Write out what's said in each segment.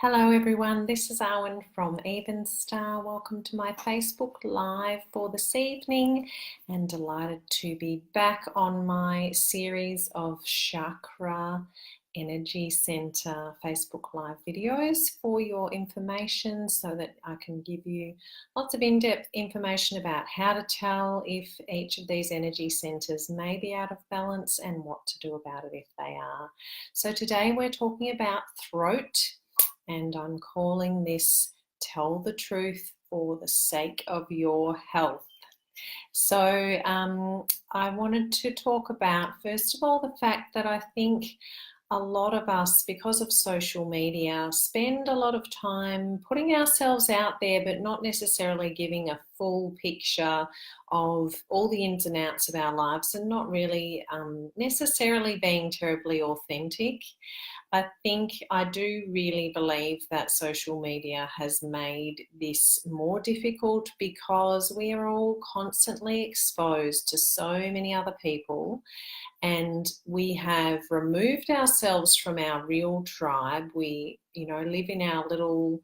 Hello everyone, this is Owen from Even Star. Welcome to my Facebook Live for this evening and delighted to be back on my series of Chakra Energy Center Facebook Live videos for your information so that I can give you lots of in-depth information about how to tell if each of these energy centers may be out of balance and what to do about it if they are. So today we're talking about throat, and I'm calling this Tell the Truth for the Sake of Your Health. So I wanted to talk about, first of all, the fact that I think a lot of us, because of social media, spend a lot of time putting ourselves out there, but not necessarily giving a full picture of all the ins and outs of our lives, and not really necessarily being terribly authentic. I do really believe that social media has made this more difficult because we are all constantly exposed to so many other people, and we have removed ourselves from our real tribe. We, live in our little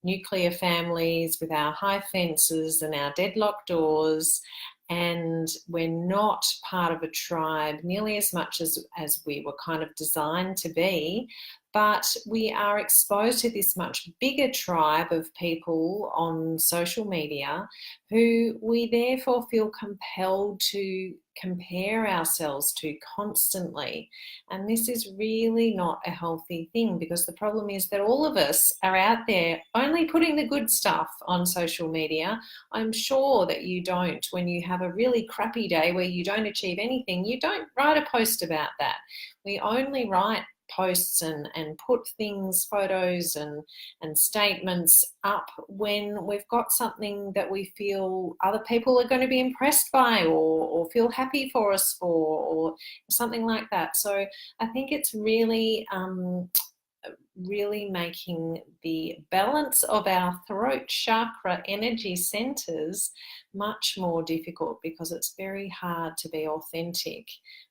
nuclear families with our high fences and our deadlocked doors, and we're not part of a tribe nearly as much as we were kind of designed to be, but we are exposed to this much bigger tribe of people on social media who we therefore feel compelled to compare ourselves to constantly. And this is really not a healthy thing, because the problem is that all of us are out there only putting the good stuff on social media. I'm sure that you don't, when you have a really crappy day where you don't achieve anything, you don't write a post about that. We only write posts and put things, photos and statements up when we've got something that we feel other people are going to be impressed by or feel happy for us for, or something like that. So I think it's really making the balance of our throat chakra energy centers much more difficult, because it's very hard to be authentic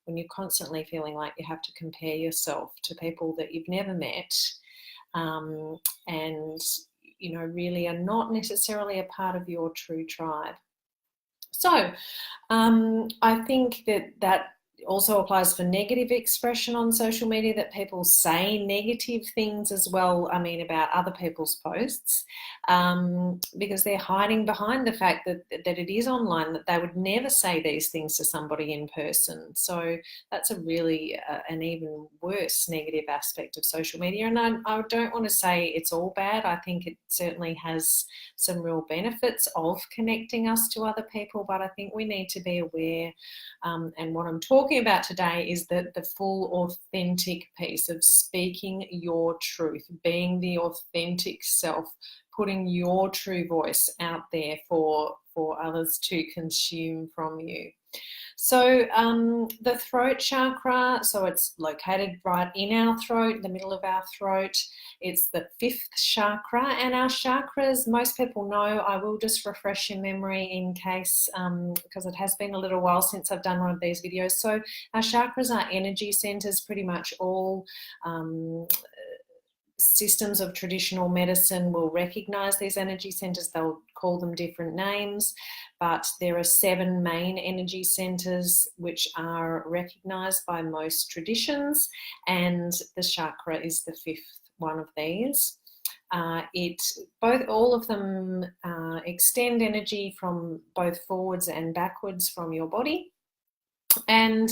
when you're constantly feeling like you have to compare yourself to people that you've never met, and really are not necessarily a part of your true tribe. So I think that also applies for negative expression on social media, that people say negative things as well, about other people's posts, because they're hiding behind the fact that it is online, that they would never say these things to somebody in person. So that's a really an even worse negative aspect of social media. And I don't want to say it's all bad. I think it certainly has some real benefits of connecting us to other people, but I think we need to be aware, and what I'm talking about today is the full authentic piece of speaking your truth, being the authentic self, putting your true voice out there for others to consume from you. So the throat chakra, so it's located right in our throat, the middle of our throat. It's the fifth chakra, and our chakras, most people know. I will just refresh your memory in case, because it has been a little while since I've done one of these videos. So our chakras are energy centers. Pretty much all systems of traditional medicine will recognize these energy centers. They'll call them different names, but there are 7 main energy centers which are recognized by most traditions, and the chakra is the 5th one of these. All of them extend energy from both forwards and backwards from your body, and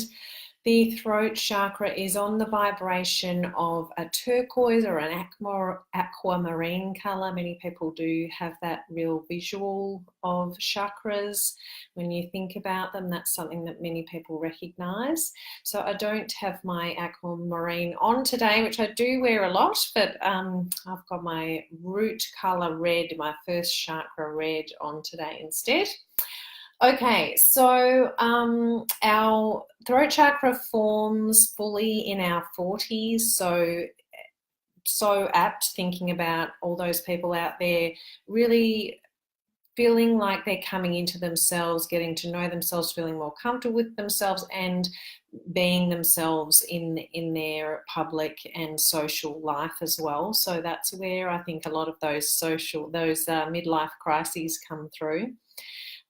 the throat chakra is on the vibration of a turquoise or an aquamarine colour. Many people do have that real visual of chakras. When you think about them, that's something that many people recognise. So I don't have my aquamarine on today, which I do wear a lot, but I've got my root colour red, my first chakra red, on today instead. Okay, so our throat chakra forms fully in our 40s, so apt, thinking about all those people out there really feeling like they're coming into themselves, getting to know themselves, feeling more comfortable with themselves, and being themselves in their public and social life as well. So that's where I think a lot of those midlife crises come through.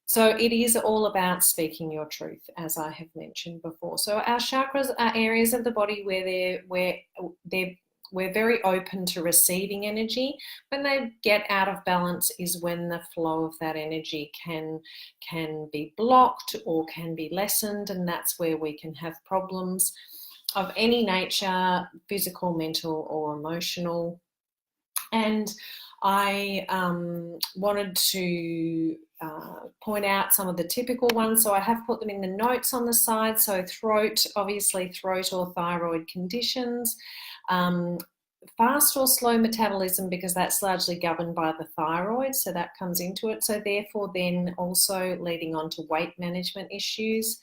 So it is all about speaking your truth, as I have mentioned before. So our chakras are areas of the body where we're very open to receiving energy. When they get out of balance is when the flow of that energy can be blocked or can be lessened, and that's where we can have problems of any nature, physical, mental, or emotional. And I wanted to point out some of the typical ones. So I have put them in the notes on the side. So throat, obviously throat or thyroid conditions, fast or slow metabolism, because that's largely governed by the thyroid, so that comes into it. So therefore then also leading on to weight management issues.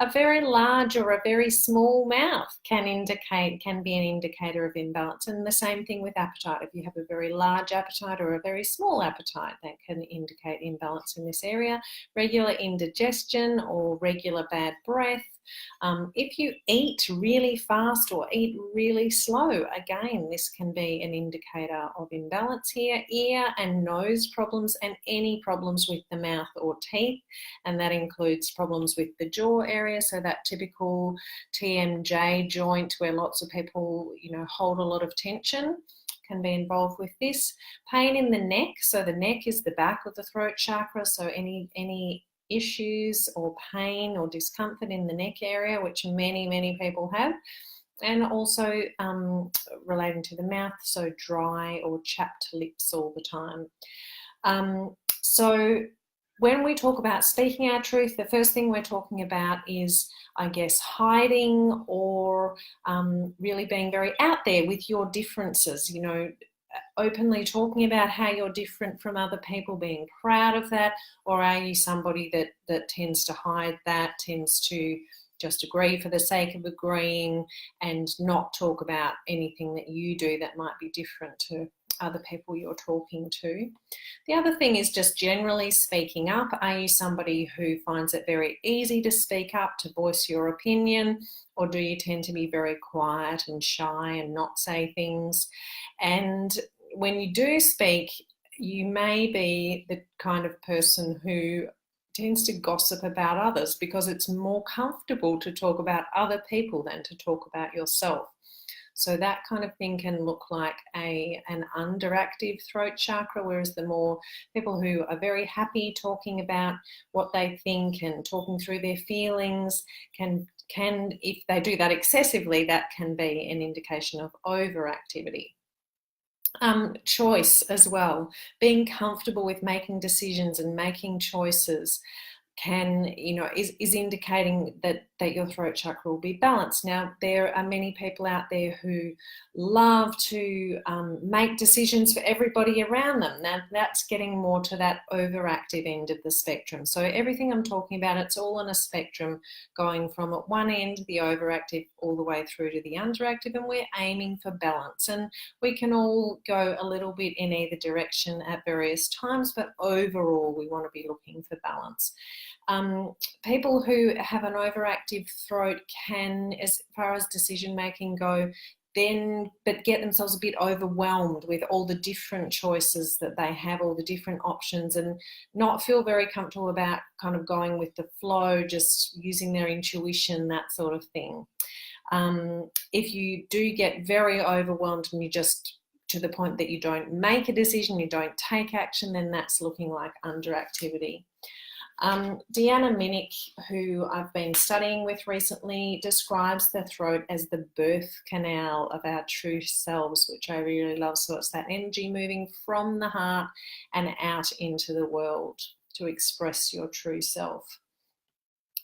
A very large or a very small mouth can be an indicator of imbalance, and the same thing with appetite. If you have a very large appetite or a very small appetite, that can indicate imbalance in this area. Regular indigestion or regular bad breath. If you eat really fast or eat really slow, again, this can be an indicator of imbalance here. Ear and nose problems and any problems with the mouth or teeth, and that includes problems with the jaw area, so that typical TMJ joint where lots of people, hold a lot of tension can be involved with this. Pain in the neck, so the neck is the back of the throat chakra, so any issues or pain or discomfort in the neck area, which many people have, and also relating to the mouth, so dry or chapped lips all the time. So when we talk about speaking our truth, the first thing we're talking about is, I guess, hiding or really being very out there with your differences, openly talking about how you're different from other people, being proud of that, or are you somebody that tends to hide that, tends to just agree for the sake of agreeing and not talk about anything that you do that might be different to other people you're talking to? The other thing is just generally speaking up. Are you somebody who finds it very easy to speak up, to voice your opinion, or do you tend to be very quiet and shy and not say things? And when you do speak, you may be the kind of person who tends to gossip about others because it's more comfortable to talk about other people than to talk about yourself. So that kind of thing can look like an underactive throat chakra, whereas the more people who are very happy talking about what they think and talking through their feelings can, if they do that excessively, that can be an indication of overactivity. Choice as well, being comfortable with making decisions and making choices is indicating that your throat chakra will be balanced. Now, there are many people out there who love to make decisions for everybody around them. Now, that's getting more to that overactive end of the spectrum. So everything I'm talking about, it's all on a spectrum going from at one end, the overactive, all the way through to the underactive, and we're aiming for balance. And we can all go a little bit in either direction at various times, but overall, we want to be looking for balance. People who have an overactive throat can, as far as decision making go, but get themselves a bit overwhelmed with all the different choices that they have, all the different options, and not feel very comfortable about kind of going with the flow, just using their intuition, that sort of thing. If you do get very overwhelmed and you just to the point that you don't make a decision, you don't take action, then that's looking like underactivity. Deanna Minnick, who I've been studying with recently, describes the throat as the birth canal of our true selves, which I really love. So it's that energy moving from the heart and out into the world to express your true self.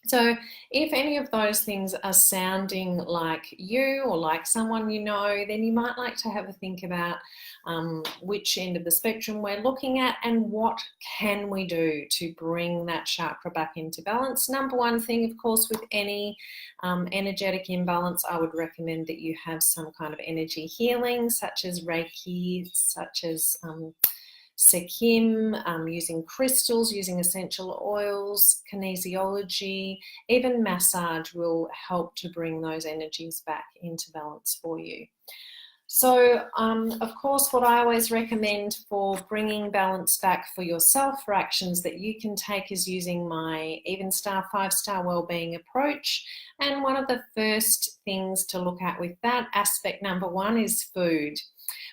So if any of those things are sounding like you or like someone you know, then you might like to have a think about which end of the spectrum we're looking at and what can we do to bring that chakra back into balance. Number one thing, of course, with any energetic imbalance, I would recommend that you have some kind of energy healing, such as Reiki, such as Sikkim, using crystals, using essential oils, kinesiology, even massage will help to bring those energies back into balance for you. So, of course, what I always recommend for bringing balance back for yourself, for actions that you can take, is using my Even Star 5-star wellbeing approach. And one of the first things to look at with that aspect, number one, is food.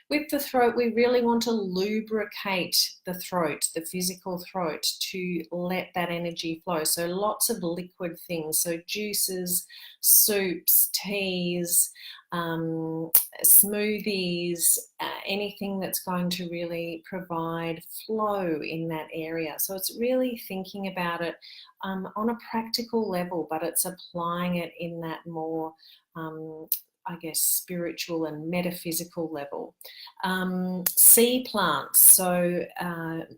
With the throat, we really want to lubricate the throat, the physical throat, to let that energy flow. So lots of liquid things, so juices, soups, teas, smoothies, anything that's going to really provide flow in that area. So it's really thinking about it on a practical level, but it's applying it in that more I guess, spiritual and metaphysical level. Sea plants, so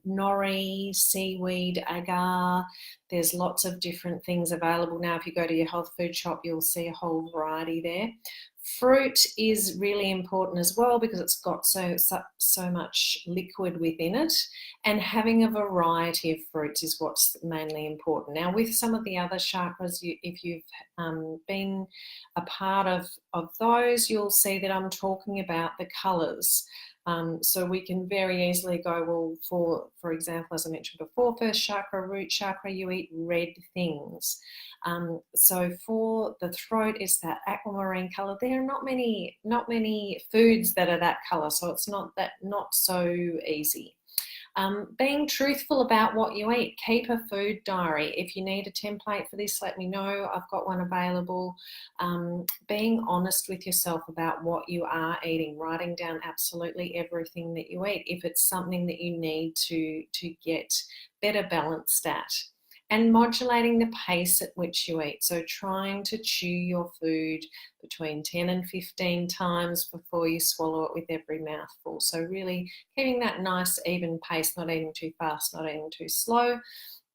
nori, seaweed, agar, there's lots of different things available now. If you go to your health food shop, you'll see a whole variety there. Fruit is really important as well because it's got so much liquid within it, and having a variety of fruits is what's mainly important. Now, with some of the other chakras, if you've been a part of those, you'll see that I'm talking about the colours. So we can very easily go, well, for example, as I mentioned before, first chakra, root chakra, you eat red things. So for the throat, it's that aquamarine colour. There are not many foods that are that colour, so it's not so easy. Being truthful about what you eat. Keep a food diary. If you need a template for this, let me know. I've got one available. Being honest with yourself about what you are eating, writing down absolutely everything that you eat. If it's something that you need to get better balanced at. And modulating the pace at which you eat. So trying to chew your food between 10 and 15 times before you swallow it with every mouthful. So really keeping that nice even pace, not eating too fast, not eating too slow.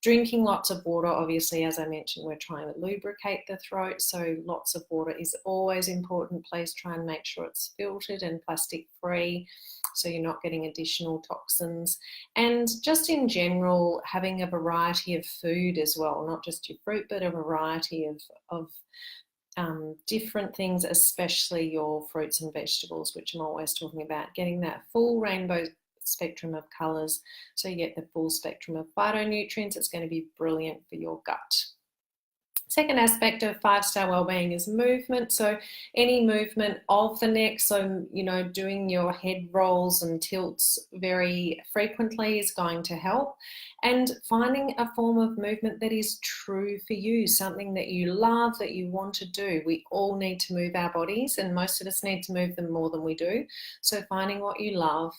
Drinking lots of water. Obviously, as I mentioned, we're trying to lubricate the throat, so lots of water is always important. Please try and make sure it's filtered and plastic free, so you're not getting additional toxins. And just in general, having a variety of food as well, not just your fruit, but a variety of different things, especially your fruits and vegetables, which I'm always talking about, getting that full rainbow spectrum of colours, so you get the full spectrum of phytonutrients. It's going to be brilliant for your gut. Second aspect of 5-star wellbeing is movement. So any movement of the neck, so doing your head rolls and tilts very frequently is going to help. And finding a form of movement that is true for you, something that you love, that you want to do. We all need to move our bodies, and most of us need to move them more than we do. So finding what you love,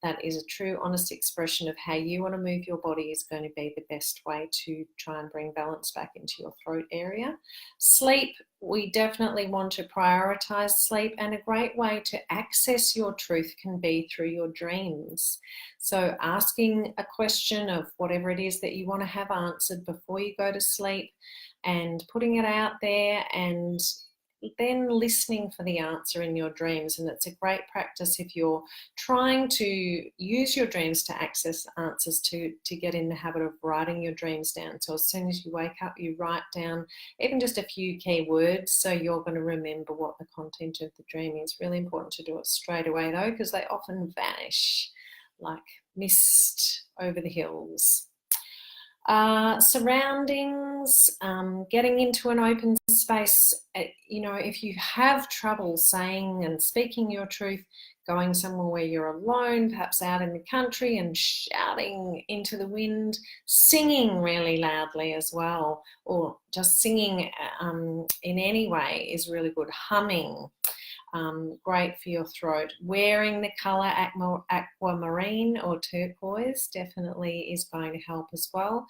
that is a true, honest expression of how you want to move your body, is going to be the best way to try and bring balance back into your throat area. Sleep, we definitely want to prioritize sleep, and a great way to access your truth can be through your dreams. So asking a question of whatever it is that you want to have answered before you go to sleep, and putting it out there, and then listening for the answer in your dreams. And it's a great practice if you're trying to use your dreams to access answers, to get in the habit of writing your dreams down. So as soon as you wake up, you write down even just a few key words, so you're going to remember what the content of the dream is. Really important to do it straight away though, because they often vanish like mist over the hills. Surroundings, getting into an open space. If you have trouble saying and speaking your truth, going somewhere where you're alone, perhaps out in the country, and shouting into the wind, singing really loudly as well, or just singing in any way is really good. Humming. Great for your throat. Wearing the colour aquamarine or turquoise definitely is going to help as well.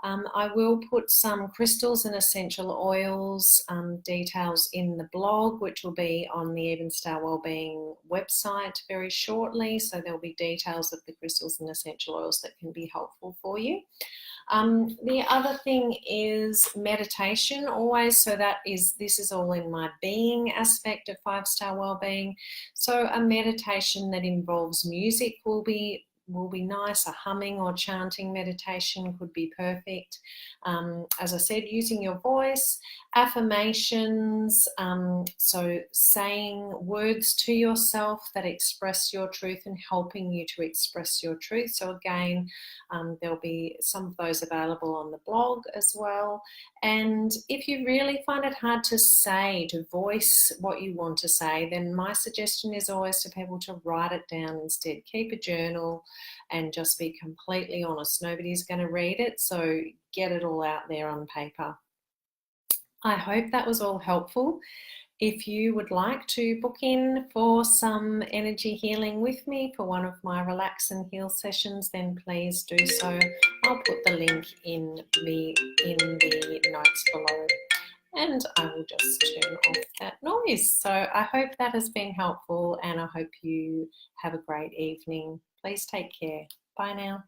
I will put some crystals and essential oils details in the blog, which will be on the Even Star Wellbeing website very shortly. So there'll be details of the crystals and essential oils that can be helpful for you. The other thing is meditation always. So this is all in my being aspect of 5-star wellbeing. So a meditation that involves music will be will be nice. A humming or chanting meditation could be perfect. As I said, using your voice, affirmations, so saying words to yourself that express your truth and helping you to express your truth. So again, there'll be some of those available on the blog as well. And if you really find it hard to say, to voice what you want to say, then my suggestion is always for people to write it down instead. Keep a journal and just be completely honest. Nobody's going to read it, so get it all out there on paper. I hope that was all helpful. If you would like to book in for some energy healing with me for one of my relax and heal sessions, then please do so. I'll put the link in the notes below. And I will just turn off that noise. So I hope that has been helpful, and I hope you have a great evening. Please take care. Bye now.